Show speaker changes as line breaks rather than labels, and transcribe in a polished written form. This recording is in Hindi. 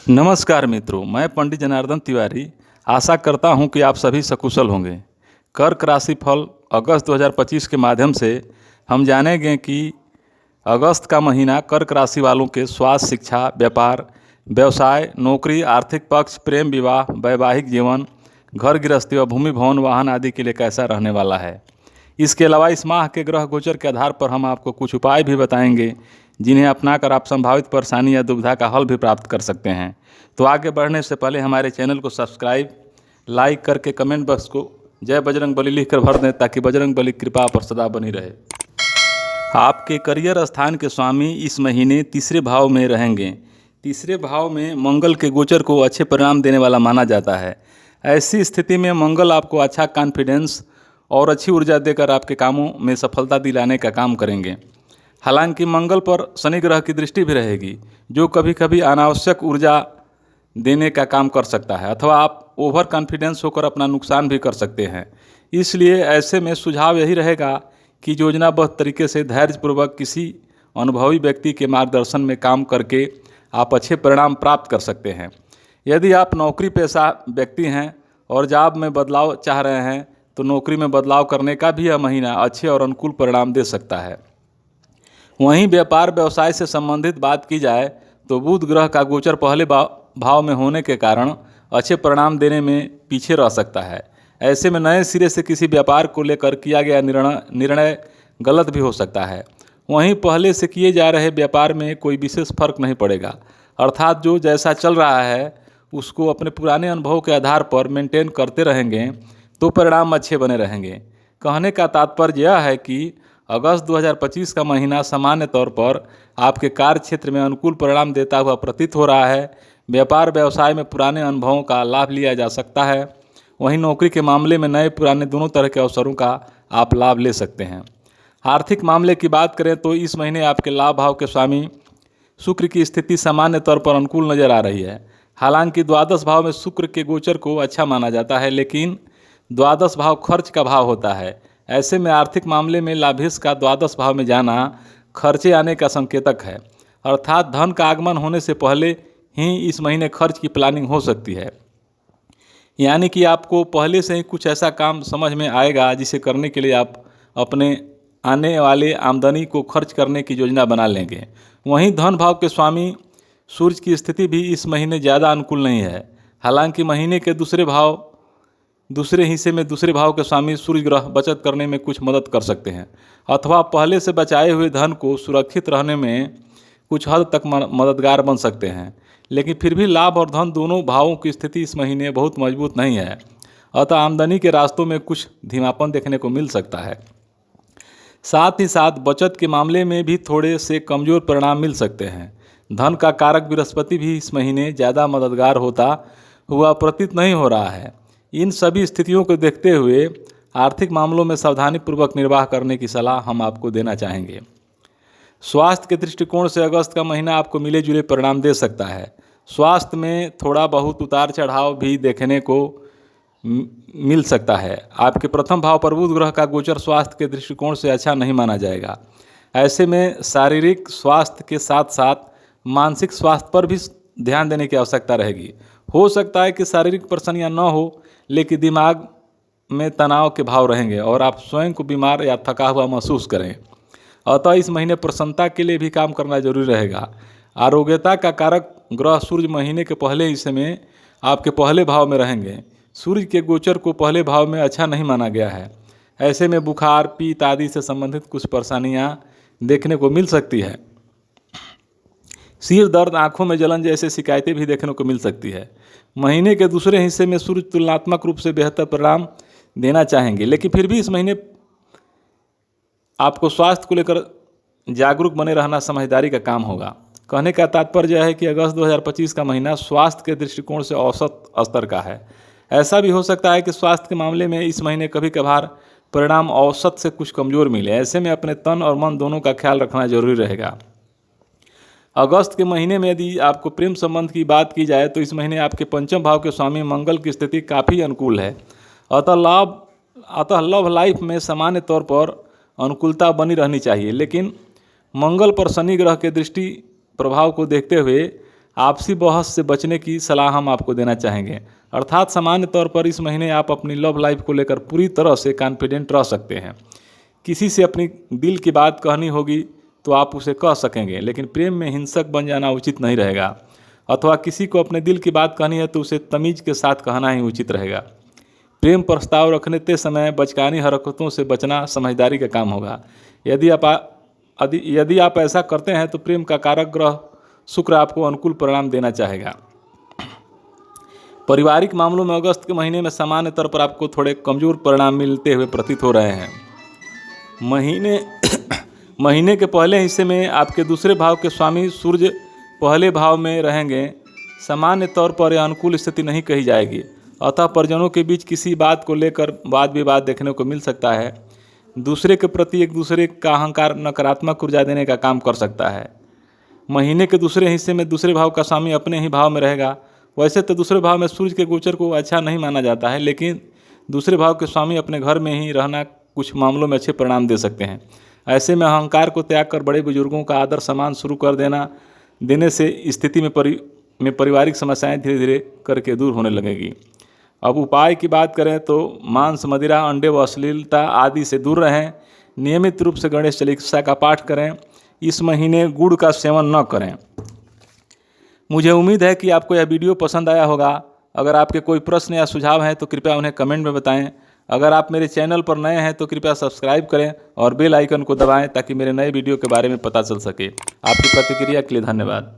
नमस्कार मित्रों, मैं पंडित जनार्दन तिवारी आशा करता हूं कि आप सभी सकुशल होंगे। कर्क राशि फल अगस्त 2025 के माध्यम से हम जानेंगे कि अगस्त का महीना कर्क राशि वालों के स्वास्थ्य, शिक्षा, व्यापार, व्यवसाय, नौकरी, आर्थिक पक्ष, प्रेम विवाह, वैवाहिक जीवन, घर गृहस्थी और भूमि भवन वाहन आदि के लिए कैसा रहने वाला है। इसके अलावा इस माह के ग्रह गोचर के आधार पर हम आपको कुछ उपाय भी बताएंगे जिन्हें अपनाकर आप संभावित परेशानी या दुविधा का हल भी प्राप्त कर सकते हैं। तो आगे बढ़ने से पहले हमारे चैनल को सब्सक्राइब, लाइक करके कमेंट बॉक्स को जय बजरंग बली लिखकर भर दें ताकि बजरंग बली की कृपा पर सदा बनी रहे। आपके करियर स्थान के स्वामी इस महीने तीसरे भाव में रहेंगे। तीसरे भाव में मंगल के गोचर को अच्छे परिणाम देने वाला माना जाता है। ऐसी स्थिति में मंगल आपको अच्छा कॉन्फिडेंस और अच्छी ऊर्जा देकर आपके कामों में सफलता दिलाने का काम करेंगे। हालांकि मंगल पर शनि ग्रह की दृष्टि भी रहेगी जो कभी कभी अनावश्यक ऊर्जा देने का काम कर सकता है अथवा आप ओवर कॉन्फिडेंस होकर अपना नुकसान भी कर सकते हैं। इसलिए ऐसे में सुझाव यही रहेगा कि योजनाबद्ध तरीके से धैर्यपूर्वक किसी अनुभवी व्यक्ति के मार्गदर्शन में काम करके आप अच्छे परिणाम प्राप्त कर सकते हैं। यदि आप नौकरी पेशा व्यक्ति हैं और जॉब में बदलाव चाह रहे हैं तो नौकरी में बदलाव करने का भी यह महीना अच्छे और अनुकूल परिणाम दे सकता है। वहीं व्यापार व्यवसाय से संबंधित बात की जाए तो बुध ग्रह का गोचर पहले भाव में होने के कारण अच्छे परिणाम देने में पीछे रह सकता है। ऐसे में नए सिरे से किसी व्यापार को लेकर किया गया निर्णय गलत भी हो सकता है। वहीं पहले से किए जा रहे व्यापार में कोई विशेष फर्क नहीं पड़ेगा, अर्थात जो जैसा चल रहा है उसको अपने पुराने अनुभव के आधार पर मेंटेन करते रहेंगे तो परिणाम अच्छे बने रहेंगे। कहने का तात्पर्य यह है कि अगस्त 2025 का महीना सामान्य तौर पर आपके कार्य क्षेत्र में अनुकूल परिणाम देता हुआ प्रतीत हो रहा है। व्यापार व्यवसाय में पुराने अनुभवों का लाभ लिया जा सकता है। वहीं नौकरी के मामले में नए पुराने दोनों तरह के अवसरों का आप लाभ ले सकते हैं। आर्थिक मामले की बात करें तो इस महीने आपके लाभ भाव के स्वामी शुक्र की स्थिति सामान्य तौर पर अनुकूल नजर आ रही है। हालांकि द्वादश भाव में शुक्र के गोचर को अच्छा माना जाता है, लेकिन द्वादश भाव खर्च का भाव होता है। ऐसे में आर्थिक मामले में लाभेश का द्वादश भाव में जाना खर्चे आने का संकेतक है, अर्थात धन का आगमन होने से पहले ही इस महीने खर्च की प्लानिंग हो सकती है। यानी कि आपको पहले से ही कुछ ऐसा काम समझ में आएगा जिसे करने के लिए आप अपने आने वाले आमदनी को खर्च करने की योजना बना लेंगे। वहीं धन भाव के स्वामी सूर्य की स्थिति भी इस महीने ज़्यादा अनुकूल नहीं है। हालांकि महीने के दूसरे हिस्से में दूसरे भाव के स्वामी सूर्य ग्रह बचत करने में कुछ मदद कर सकते हैं अथवा पहले से बचाए हुए धन को सुरक्षित रहने में कुछ हद तक मददगार बन सकते हैं। लेकिन फिर भी लाभ और धन दोनों भावों की स्थिति इस महीने बहुत मजबूत नहीं है, अतः आमदनी के रास्तों में कुछ धीमापन देखने को मिल सकता है। साथ ही साथ बचत के मामले में भी थोड़े से कमज़ोर परिणाम मिल सकते हैं। धन का कारक बृहस्पति भी इस महीने ज़्यादा मददगार होता हुआ प्रतीत नहीं हो रहा है। इन सभी स्थितियों को देखते हुए आर्थिक मामलों में सावधानीपूर्वक निर्वाह करने की सलाह हम आपको देना चाहेंगे। स्वास्थ्य के दृष्टिकोण से अगस्त का महीना आपको मिले जुले परिणाम दे सकता है। स्वास्थ्य में थोड़ा बहुत उतार चढ़ाव भी देखने को मिल सकता है। आपके प्रथम भाव पर बुध ग्रह का गोचर स्वास्थ्य के दृष्टिकोण से अच्छा नहीं माना जाएगा। ऐसे में शारीरिक स्वास्थ्य के साथ साथ मानसिक स्वास्थ्य पर भी ध्यान देने की आवश्यकता रहेगी। हो सकता है कि शारीरिक परेशानियां न हो, लेकिन दिमाग में तनाव के भाव रहेंगे और आप स्वयं को बीमार या थका हुआ महसूस करें। अतः इस महीने प्रसन्नता के लिए भी काम करना जरूरी रहेगा। आरोग्यता का कारक ग्रह सूर्य महीने के पहले हिस्से में आपके पहले भाव में रहेंगे। सूर्य के गोचर को पहले भाव में अच्छा नहीं माना गया है। ऐसे में बुखार, पीत आदि से संबंधित कुछ परेशानियां देखने को मिल सकती है। सिर दर्द, आंखों में जलन जैसे शिकायतें भी देखने को मिल सकती है। महीने के दूसरे हिस्से में सूर्य तुलनात्मक रूप से बेहतर परिणाम देना चाहेंगे, लेकिन फिर भी इस महीने आपको स्वास्थ्य को लेकर जागरूक बने रहना समझदारी का काम होगा। कहने का तात्पर्य यह है कि अगस्त 2025 का महीना स्वास्थ्य के दृष्टिकोण से औसत स्तर का है। ऐसा भी हो सकता है कि स्वास्थ्य के मामले में इस महीने कभी कभार परिणाम औसत से कुछ कमज़ोर मिले। ऐसे में अपने तन और मन दोनों का ख्याल रखना जरूरी रहेगा। अगस्त के महीने में यदि आपको प्रेम संबंध की बात की जाए तो इस महीने आपके पंचम भाव के स्वामी मंगल की स्थिति काफ़ी अनुकूल है। अतः लव लाइफ में सामान्य तौर पर अनुकूलता बनी रहनी चाहिए, लेकिन मंगल पर शनि ग्रह के दृष्टि प्रभाव को देखते हुए आपसी बहस से बचने की सलाह हम आपको देना चाहेंगे। अर्थात सामान्य तौर पर इस महीने आप अपनी लव लाइफ को लेकर पूरी तरह से कॉन्फिडेंट रह सकते हैं। किसी से अपनी दिल की बात कहनी होगी तो आप उसे कह सकेंगे, लेकिन प्रेम में हिंसक बन जाना उचित नहीं रहेगा। अथवा किसी को अपने दिल की बात कहनी है तो उसे तमीज़ के साथ कहना ही उचित रहेगा। प्रेम प्रस्ताव रखते समय बचकानी हरकतों से बचना समझदारी का काम होगा। यदि आप ऐसा करते हैं तो प्रेम का कारक ग्रह शुक्र आपको अनुकूल परिणाम देना चाहेगा। पारिवारिक मामलों में अगस्त के महीने में सामान्य तौर पर आपको थोड़े कमज़ोर परिणाम मिलते हुए प्रतीत हो रहे हैं। महीने के पहले हिस्से में आपके दूसरे भाव के स्वामी सूर्य पहले भाव में रहेंगे। सामान्य तौर पर यह अनुकूल स्थिति नहीं कही जाएगी, अतः परिजनों के बीच किसी बात को लेकर वाद विवाद देखने को मिल सकता है। दूसरे के प्रति एक दूसरे का अहंकार नकारात्मक ऊर्जा देने का काम कर सकता है। महीने के दूसरे हिस्से में दूसरे भाव का स्वामी अपने ही भाव में रहेगा। वैसे तो दूसरे भाव में सूर्य के गोचर को अच्छा नहीं माना जाता है, लेकिन दूसरे भाव के स्वामी अपने घर में ही रहना कुछ मामलों में अच्छे परिणाम दे सकते हैं। ऐसे में अहंकार को त्याग कर बड़े बुजुर्गों का आदर सम्मान शुरू कर देने से स्थिति में पारिवारिक समस्याएं धीरे धीरे करके दूर होने लगेगी। अब उपाय की बात करें तो मांस, मदिरा, अंडे व अश्लीलता आदि से दूर रहें। नियमित रूप से गणेश चालीसा का पाठ करें। इस महीने गुड़ का सेवन न करें। मुझे उम्मीद है कि आपको यह वीडियो पसंद आया होगा। अगर आपके कोई प्रश्न या सुझाव हैं तो कृपया उन्हें कमेंट में बताएं। अगर आप मेरे चैनल पर नए हैं तो कृपया सब्सक्राइब करें और बेल आइकन को दबाएं ताकि मेरे नए वीडियो के बारे में पता चल सके। आपकी प्रतिक्रिया के लिए धन्यवाद।